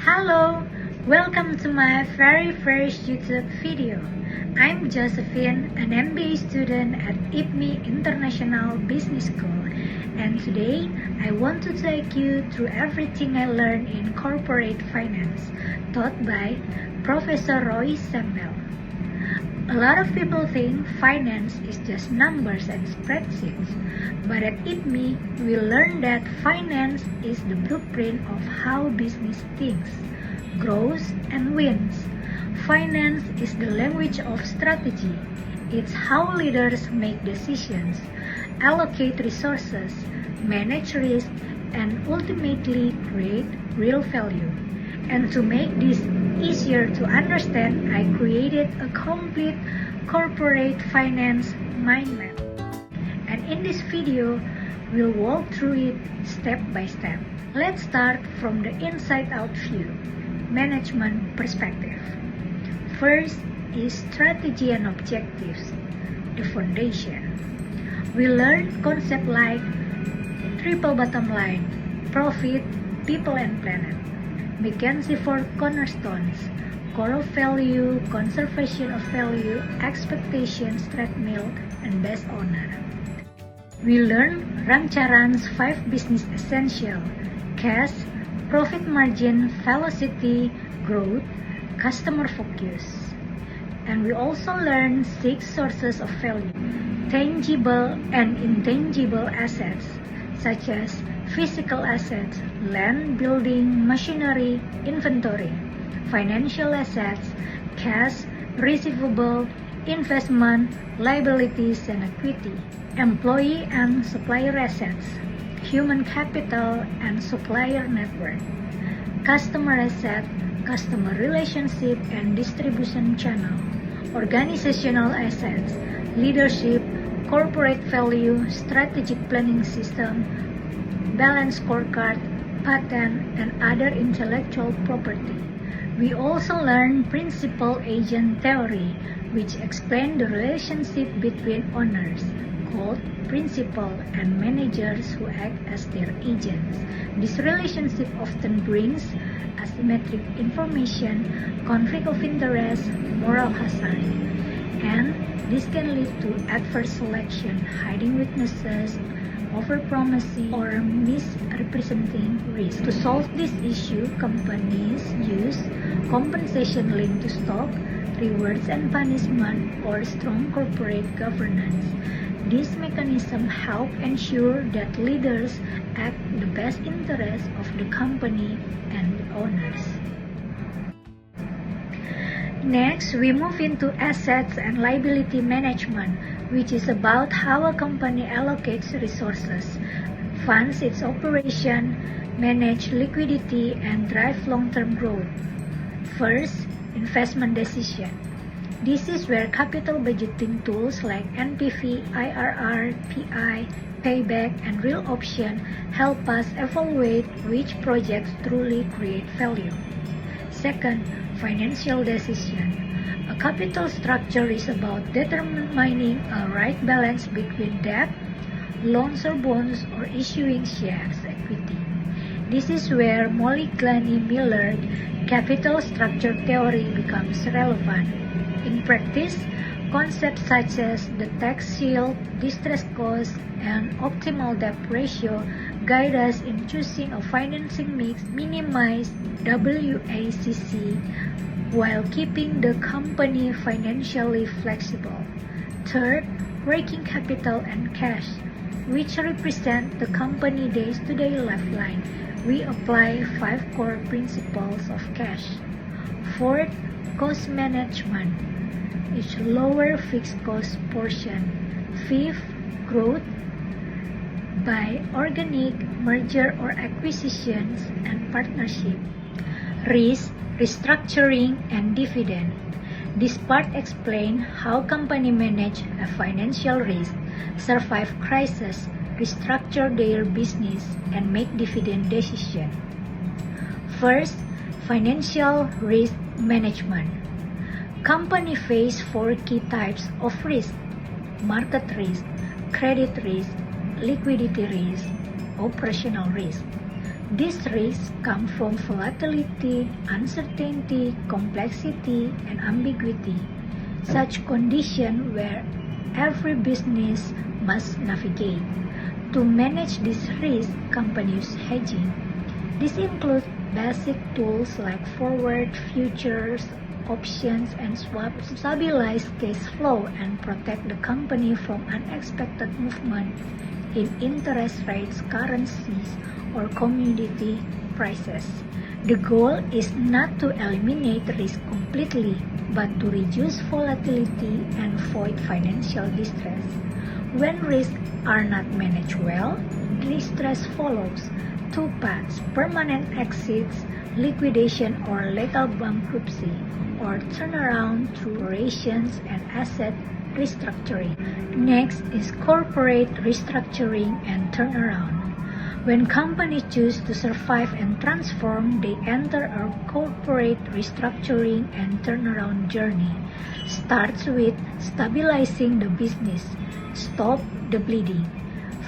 Hello, welcome to my very first YouTube video. I'm Josephine, an MBA student at IPMI International Business School, and today I want to take you through everything I learned in corporate finance, taught by Professor Roy Samuel. A lot of people think finance is just numbers and spreadsheets, but at IPMI, we learn that finance is the blueprint of how business thinks, grows, and wins. Finance is the language of strategy. It's how leaders make decisions, allocate resources, manage risk, and ultimately create real value. And to make this easier to understand, I created a complete corporate finance mind map. And in this video, we'll walk through it step by step. Let's start from the inside-out view, management perspective. First is strategy and objectives, the foundation. We learn concepts like triple bottom line, profit, people, and planet. McKinsey for cornerstones, core of value, conservation of value, expectations, treadmill, and best owner. We learn Ram Charan's 5 business essential, cash, profit margin, velocity, growth, customer focus. And we also learn 6 sources of value, tangible and intangible assets, such as physical assets, land, building, machinery, inventory, financial assets, cash, receivable, investment, liabilities, and equity, employee and supplier assets, human capital and supplier network, customer asset, customer relationship and distribution channel, organizational assets, leadership, corporate value, strategic planning system, balance scorecard, patent, and other intellectual property. We also learn principal-agent theory, which explains the relationship between owners, called principal, and managers who act as their agents. This relationship often brings asymmetric information, conflict of interest, moral hazard, and this can lead to adverse selection, hiding weaknesses, overpromising, or misrepresenting risk. To solve this issue, companies use compensation linked to stock, rewards and punishment, or strong corporate governance. These mechanisms help ensure that leaders act in the best interest of the company and the owners. Next, we move into assets and liability management, which is about how a company allocates resources, funds its operation, manage liquidity, and drive long-term growth. First, investment decision. This is where capital budgeting tools like NPV, IRR, PI, payback, and real option help us evaluate which projects truly create value. Second, financial decision. A capital structure is about determining a right balance between debt, loans or bonds, or issuing shares equity. This is where Moligani-Miller capital structure theory becomes relevant. In practice, concepts such as the tax shield, distress cost, and optimal debt ratio guide us in choosing a financing mix, minimize WACC, while keeping the company financially flexible. Third, working capital and cash, which represent the company day-to-day lifeline. We apply 5 core principles of cash. Fourth, cost management, which lower fixed cost portion. Fifth, growth by organic, merger or acquisitions, and partnership. Risk, restructuring, and dividend. This part explains how company manage a financial risk, survive crisis, restructure their business, and make dividend decision. First, financial risk management. Company face 4 key types of risk: market risk, credit risk, liquidity risk, operational risk. These risks come from volatility, uncertainty, complexity, and ambiguity, such conditions where every business must navigate. To manage this risk, companies use hedging. This includes basic tools like forward, futures, options, and swaps to stabilize cash flow and protect the company from unexpected movement in interest rates, currencies, or commodity prices. The goal is not to eliminate risk completely, but to reduce volatility and avoid financial distress. When risks are not managed well, distress follows. Two paths: permanent exits, liquidation or legal bankruptcy, or turnaround through operations and asset restructuring. Next is corporate restructuring and turnaround. When companies choose to survive and transform, they enter a corporate restructuring and turnaround journey. Starts with stabilizing the business, stop the bleeding,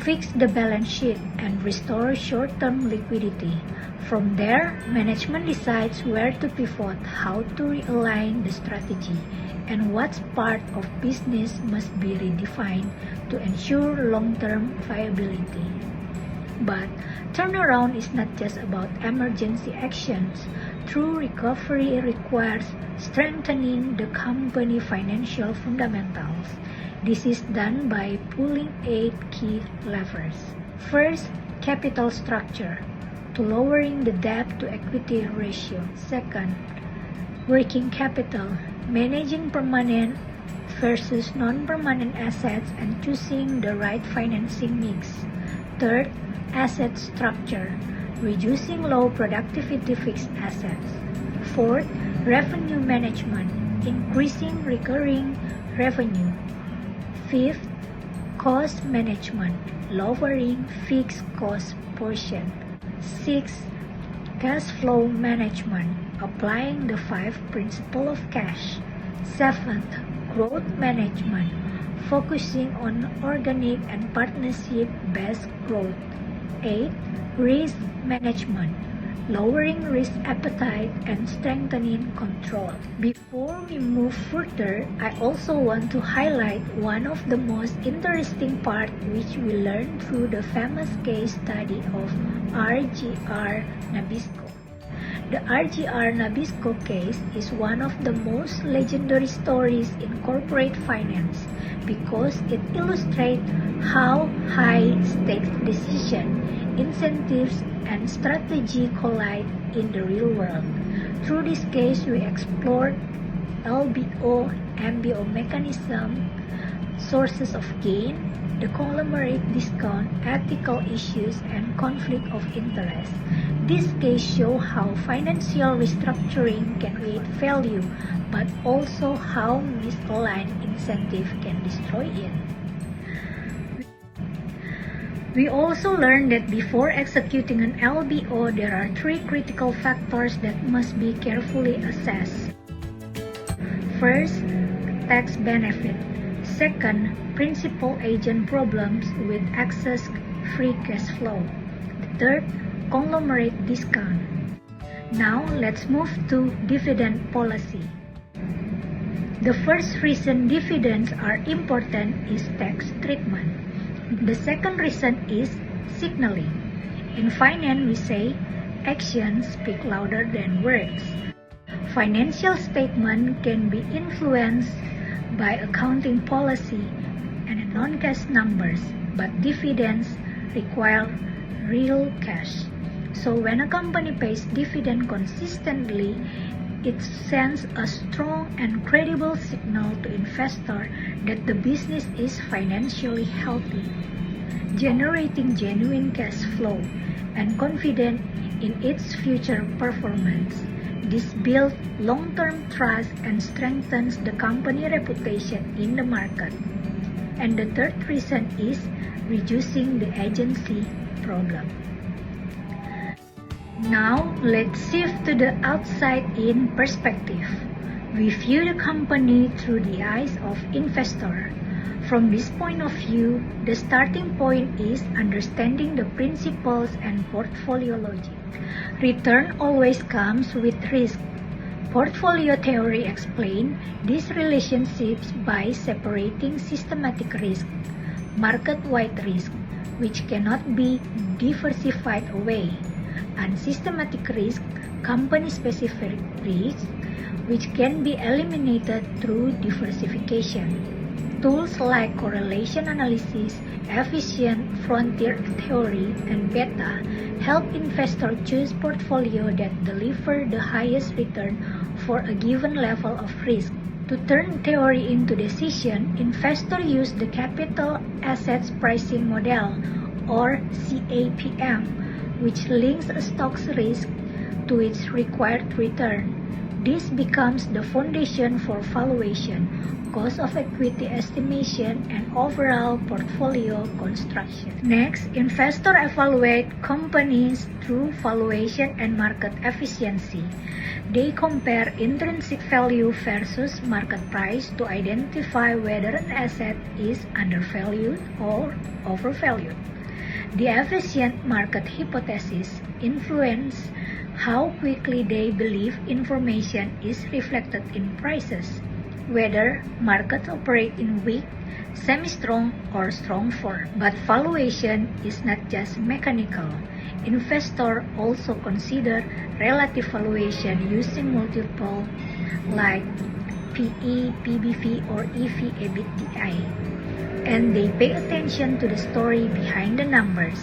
fix the balance sheet, and restore short-term liquidity. From there, management decides where to pivot, how to realign the strategy, and what part of business must be redefined to ensure long-term viability. But turnaround is not just about emergency actions. True recovery requires strengthening the company financial fundamentals. This is done by pulling 8 key levers. First, capital structure, to lowering the debt to equity ratio. Second, working capital, managing permanent versus non-permanent assets and choosing the right financing mix. Third, asset structure, reducing low productivity fixed assets. Fourth, revenue management, increasing recurring revenue. Fifth, cost management, lowering fixed cost portion. Sixth, cash flow management, applying the 5 principles of cash. Seventh, growth management, focusing on organic and partnership-based growth. 8. Risk management, lowering risk appetite and strengthening control. Before we move further, I also want to highlight one of the most interesting parts which we learned through the famous case study of RGR Nabisco. The RGR Nabisco case is one of the most legendary stories in corporate finance because it illustrates how high-stakes decisions, incentives, and strategy collide in the real world. Through this case, we explored LBO, MBO mechanism, sources of gain, the conglomerate discount, ethical issues, and conflict of interest. This case shows how financial restructuring can create value, but also how misaligned incentive can destroy it. We also learned that before executing an LBO, there are 3 critical factors that must be carefully assessed. First, tax benefit. Second, principal-agent problems with excess free cash flow. Third, conglomerate discount. Now, let's move to dividend policy. The first reason dividends are important is tax treatment. The second reason is signaling. In finance, we say actions speak louder than words. Financial statement can be influenced by accounting policy and non-cash numbers, but dividends require real cash. So when a company pays dividend consistently, it sends a strong and credible signal to investors that the business is financially healthy, generating genuine cash flow, and confident in its future performance. This builds long-term trust and strengthens the company reputation in the market. And the third reason is reducing the agency problem. Now, let's shift to the outside-in perspective. We view the company through the eyes of investor. From this point of view, the starting point is understanding the principles and portfolio logic. Return always comes with risk. Portfolio theory explains these relationships by separating systematic risk, market-wide risk, which cannot be diversified away, unsystematic risk, company-specific risk, which can be eliminated through diversification. Tools like correlation analysis, efficient frontier theory, and beta help investors choose portfolio that deliver the highest return for a given level of risk. To turn theory into decision, investors use the Capital Assets Pricing Model, or CAPM, which links a stock's risk to its required return. This becomes the foundation for valuation, cost of equity estimation, and overall portfolio construction. Next, investors evaluate companies through valuation and market efficiency. They compare intrinsic value versus market price to identify whether an asset is undervalued or overvalued. The efficient market hypothesis influences how quickly they believe information is reflected in prices, whether markets operate in weak, semi-strong, or strong form. But valuation is not just mechanical. Investors also consider relative valuation using multiples like PE, PBV, or EV/EBITDA, and they pay attention to the story behind the numbers,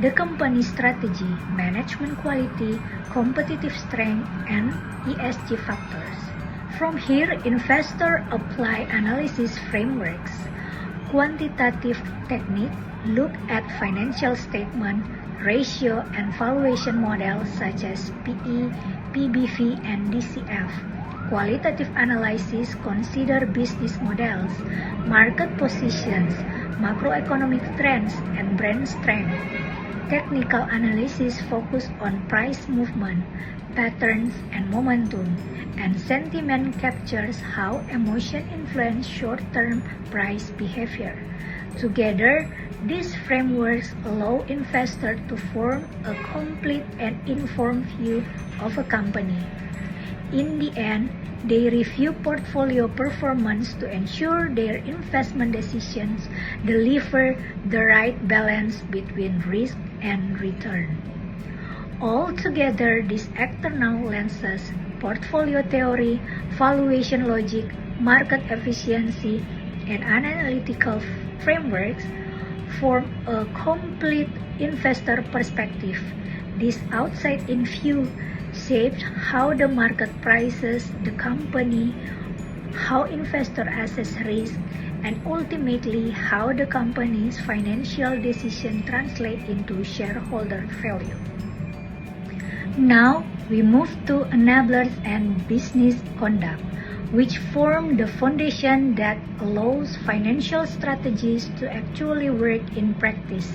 the company's strategy, management quality, competitive strength, and ESG factors. From here, investors apply analysis frameworks. Quantitative technique look at financial statement, ratio, and valuation models such as PE, PBV, and DCF. Qualitative analysis consider business models, market positions, macroeconomic trends, and brand strength. Technical analysis focus on price movement, patterns, and momentum, and sentiment captures how emotion influence short-term price behavior. Together, these frameworks allow investors to form a complete and informed view of a company. In the end, they review portfolio performance to ensure their investment decisions deliver the right balance between risk and return. Altogether, these external lenses, portfolio theory, valuation logic, market efficiency, and analytical frameworks, form a complete investor perspective. This outside-in view shapes how the market prices the company, how investors assess risk, and ultimately how the company's financial decisions translate into shareholder value. Now, we move to enablers and business conduct, which form the foundation that allows financial strategies to actually work in practice.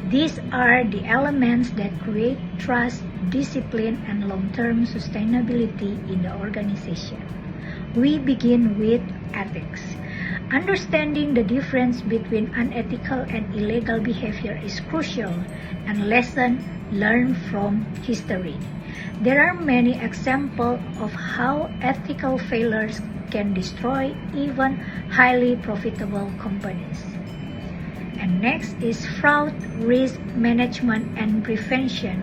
These are the elements that create trust, discipline, and long-term sustainability in the organization. We begin with ethics. Understanding the difference between unethical and illegal behavior is crucial, and lessons learned from history. There are many examples of how ethical failures can destroy even highly profitable companies. And next is fraud, risk management, and prevention,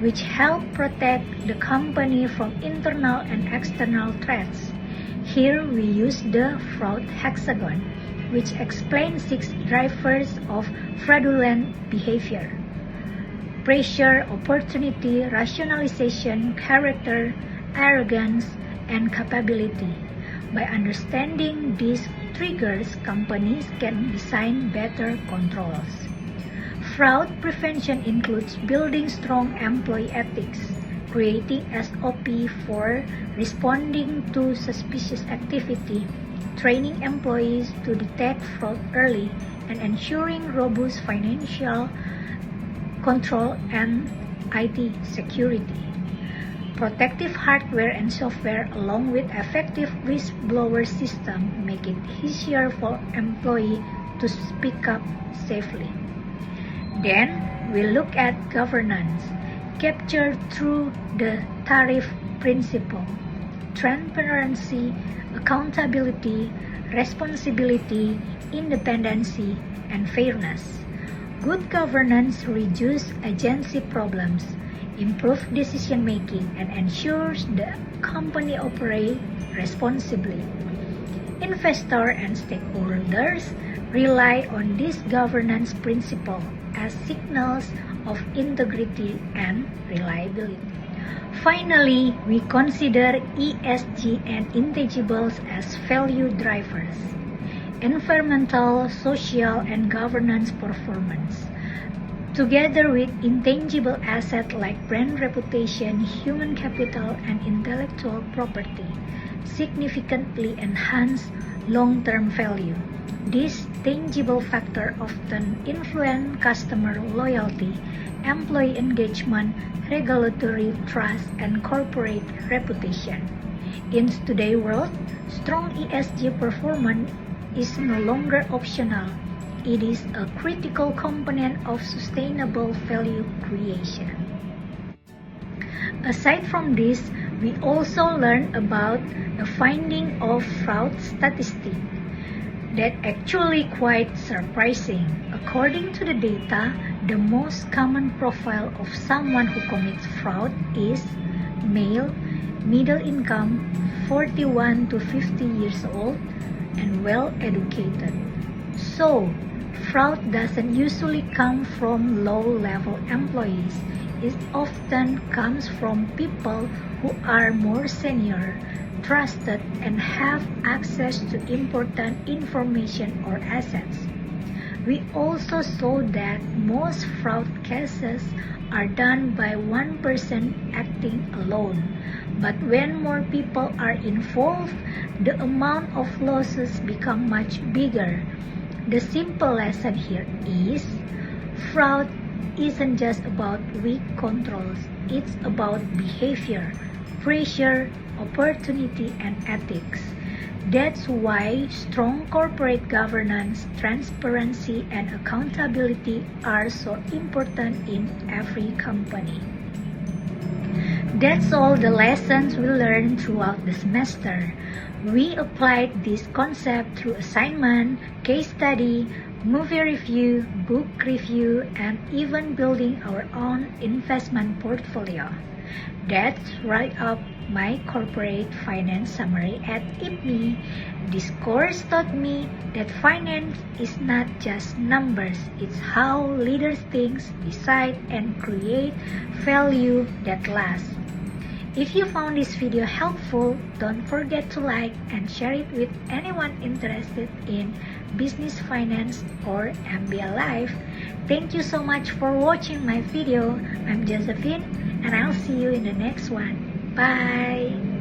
which help protect the company from internal and external threats. Here we use the fraud hexagon, which explains 6 drivers of fraudulent behavior: pressure, opportunity, rationalization, character, arrogance, and capability. By understanding these triggers, companies can design better controls. Fraud prevention includes building strong employee ethics, creating SOP for responding to suspicious activity, training employees to detect fraud early, and ensuring robust financial control and IT security. Protective hardware and software along with effective whistleblower system make it easier for employees to speak up safely. Then we look at governance, captured through the tariff principle, transparency, accountability, responsibility, independency, and fairness. Good governance reduces agency problems, improves decision-making, and ensures the company operates responsibly. Investors and stakeholders rely on this governance principle as signals of integrity and reliability. Finally, we consider ESG and intangibles as value drivers. Environmental, social, and governance performance, together with intangible assets like brand reputation, human capital, and intellectual property, significantly enhance long-term value. These tangible factors often influence customer loyalty, employee engagement, regulatory trust, and corporate reputation. In today's world, strong ESG performance is no longer optional. It is a critical component of sustainable value creation. Aside from this, we also learn about the finding of fraud statistics that actually quite surprising. According to the data, the most common profile of someone who commits fraud is male, middle income, 41 to 50 years old, and well-educated. So, fraud doesn't usually come from low-level employees. It often comes from people who are more senior, trusted, and have access to important information or assets. We also saw that most fraud cases are done by one person acting alone. But when more people are involved, the amount of losses become much bigger. The simple lesson here is fraud isn't just about weak controls, it's about behavior, pressure, opportunity, and ethics. That's why strong corporate governance, transparency, and accountability are so important in every company. That's all the lessons we learned throughout the semester. We applied this concept through assignment, case study, movie review, book review, and even building our own investment portfolio. That's right up my corporate finance summary at IPME. This course taught me that finance is not just numbers, it's how leaders think, decide, and create value that lasts. If you found this video helpful, don't forget to like and share it with anyone interested in business finance or MBA life. Thank you so much for watching my video. I'm Josephine, and I'll see you in the next one. Bye!